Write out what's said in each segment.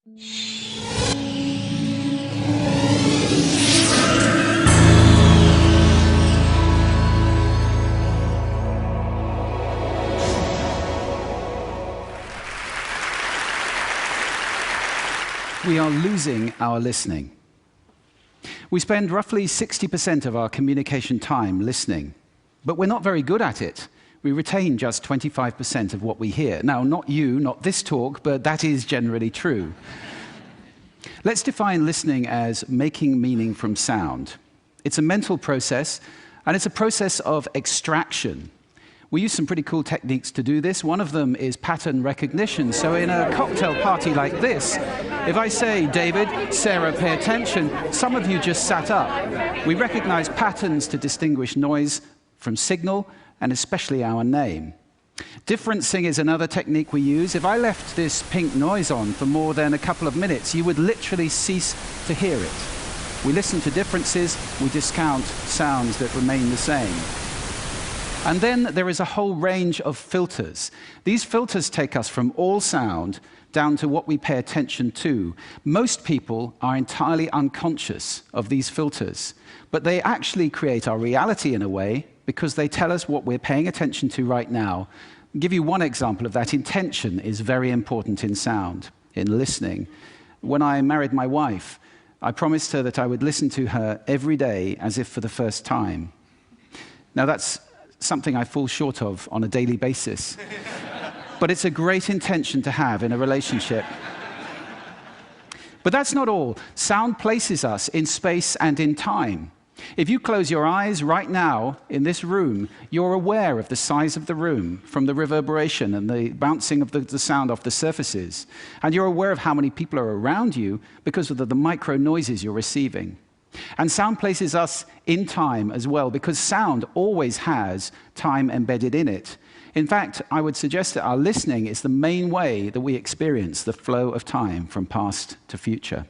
We are losing our listening. We spend roughly 60% of our communication time listening, but we're not very good at it. We retain just 25% of what we hear. Now, not you, not this talk, but that is generally true. Let's define listening as making meaning from sound. It's a mental process, and it's a process of extraction. We use some pretty cool techniques to do this. One of them is pattern recognition. So in a cocktail party like this, if I say, David, Sarah, pay attention, some of you just sat up. We recognize patterns to distinguish noise from signal, and especially our name. Differencing is another technique we use. If I left this pink noise on for more than a couple of minutes, you would literally cease to hear it. We listen to differences, we discount sounds that remain the same. And then there is a whole range of filters. These filters take us from all sound down to what we pay attention to. Most people are entirely unconscious of these filters, but they actually create our reality in a way because they tell us what we're paying attention to right now. I'll give you one example of that. Intention is very important in sound, in listening. When I married my wife, I promised her that I would listen to her every day as if for the first time. Now that's something I fall short of on a daily basis. But it's a great intention to have in a relationship. But that's not all. Sound places us in space and in time. If you close your eyes right now in this room, you're aware of the size of the room from the reverberation and the bouncing of the sound off the surfaces. And you're aware of how many people are around you because of the micro noises you're receiving. And sound places us in time as well, because sound always has time embedded in it. In fact, I would suggest that our listening is the main way that we experience the flow of time from past to future.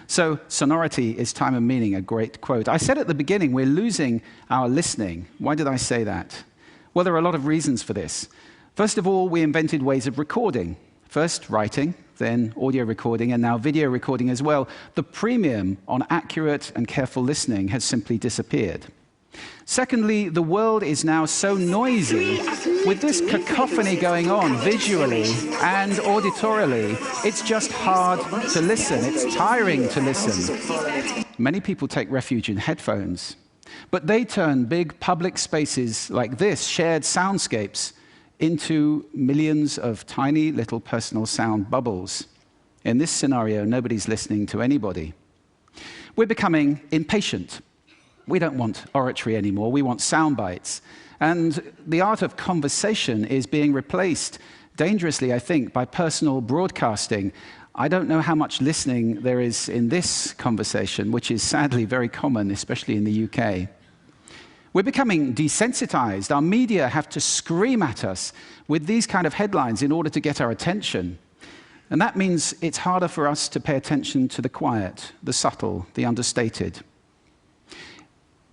So, sonority is time and meaning, a great quote. I said at the beginning, we're losing our listening. Why did I say that? Well, there are a lot of reasons for this. First of all, we invented ways of recording. First, writing, then audio recording, and now video recording as well. The premium on accurate and careful listening has simply disappeared. Secondly, the world is now so noisy, with this cacophony going on visually and auditorily, it's just hard to listen. It's tiring to listen. Many people take refuge in headphones, but they turn big public spaces like this, shared soundscapes, into millions of tiny little personal sound bubbles. In this scenario, nobody's listening to anybody. We're becoming impatient. We don't want oratory anymore, we want sound bites. And the art of conversation is being replaced, dangerously, I think, by personal broadcasting. I don't know how much listening there is in this conversation, which is sadly very common, especially in the UK. We're becoming desensitized. Our media have to scream at us with these kind of headlines in order to get our attention. And that means it's harder for us to pay attention to the quiet, the subtle, the understated.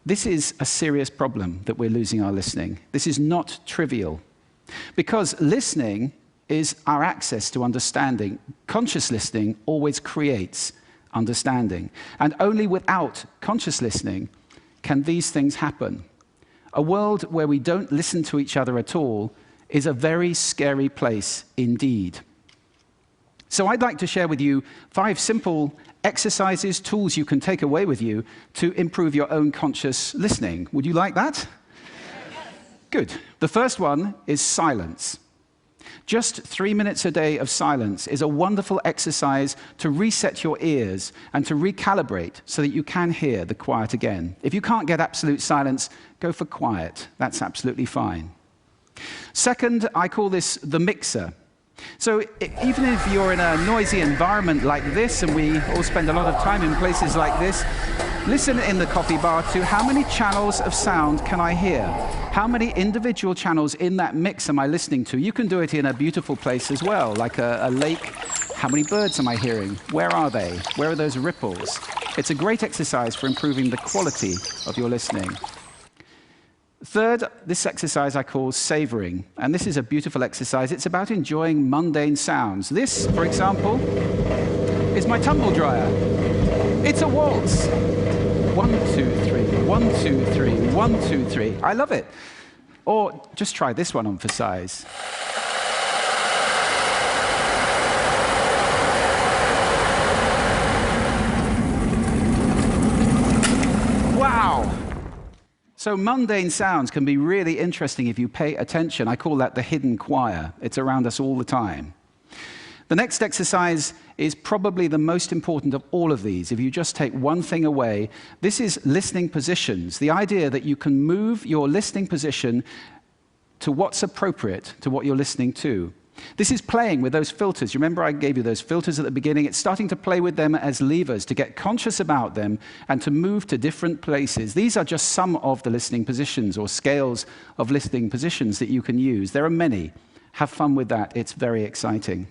This is a serious problem that we're losing our listening. This is not trivial. Because listening is our access to understanding. Conscious listening always creates understanding. And only without conscious listening can these things happen. A world where we don't listen to each other at all is a very scary place indeed. So I'd like to share with you 5 simple exercises, tools you can take away with you to improve your own conscious listening. Would you like that? Good. The first one is silence. Just 3 minutes a day of silence is a wonderful exercise to reset your ears and to recalibrate so that you can hear the quiet again. If you can't get absolute silence, go for quiet. That's absolutely fine. Second, I call this the mixer. So even if you're in a noisy environment like this, and we all spend a lot of time in places like this, listen in the coffee bar to how many channels of sound can I hear? How many individual channels in that mix am I listening to? You can do it in a beautiful place as well, like a lake. How many birds am I hearing? Where are they? Where are those ripples? It's a great exercise for improving the quality of your listening. Third, this exercise I call savoring, and this is a beautiful exercise. It's about enjoying mundane sounds. This, for example, is my tumble dryer. It's a waltz. 1, 2, 3, 1, 2, 3, 1, 2, 3. I love it. Or just try this one on for size. Wow! So mundane sounds can be really interesting if you pay attention. I call that the hidden choir. It's around us all the time. The next exercise is probably the most important of all of these. If you just take one thing away, this is listening positions. The idea that you can move your listening position to what's appropriate to what you're listening to. This is playing with those filters. You remember I gave you those filters at the beginning? It's starting to play with them as levers, to get conscious about them and to move to different places. These are just some of the listening positions or scales of listening positions that you can use. There are many. Have fun with that. It's very exciting.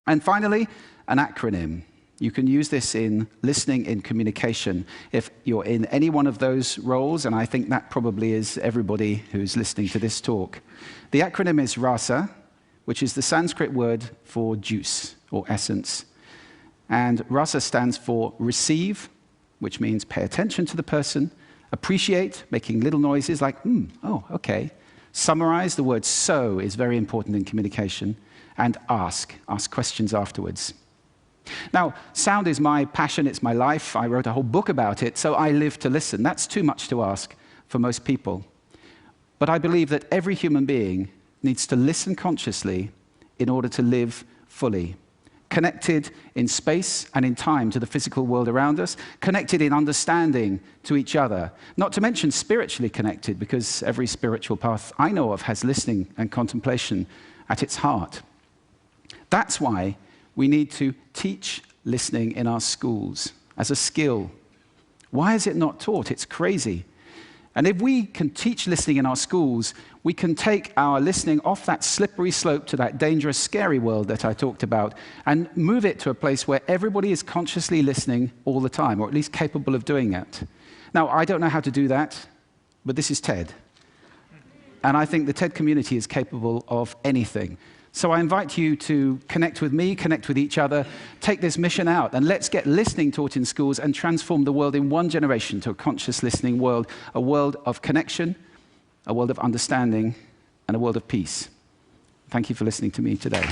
And finally, an acronym. You can use this in listening, in communication. If you're in any one of those roles, and I think that probably is everybody who's listening to this talk. The acronym is RASA, which is the Sanskrit word for juice or essence. And rasa stands for receive, which means pay attention to the person, appreciate, making little noises like, oh, okay. Summarize, the word so is very important in communication, and ask questions afterwards. Now, sound is my passion, it's my life. I wrote a whole book about it, so I live to listen. That's too much to ask for most people. But I believe that every human being needs to listen consciously in order to live fully. Connected in space and in time to the physical world around us, connected in understanding to each other, not to mention spiritually connected, because every spiritual path I know of has listening and contemplation at its heart. That's why we need to teach listening in our schools as a skill. Why is it not taught? It's crazy. And if we can teach listening in our schools, we can take our listening off that slippery slope to that dangerous, scary world that I talked about and move it to a place where everybody is consciously listening all the time, or at least capable of doing it. Now, I don't know how to do that, but this is TED. And I think the TED community is capable of anything. So I invite you to connect with me, connect with each other, take this mission out, and let's get listening taught in schools and transform the world in one generation to a conscious listening world, a world of connection, a world of understanding, and a world of peace. Thank you for listening to me today.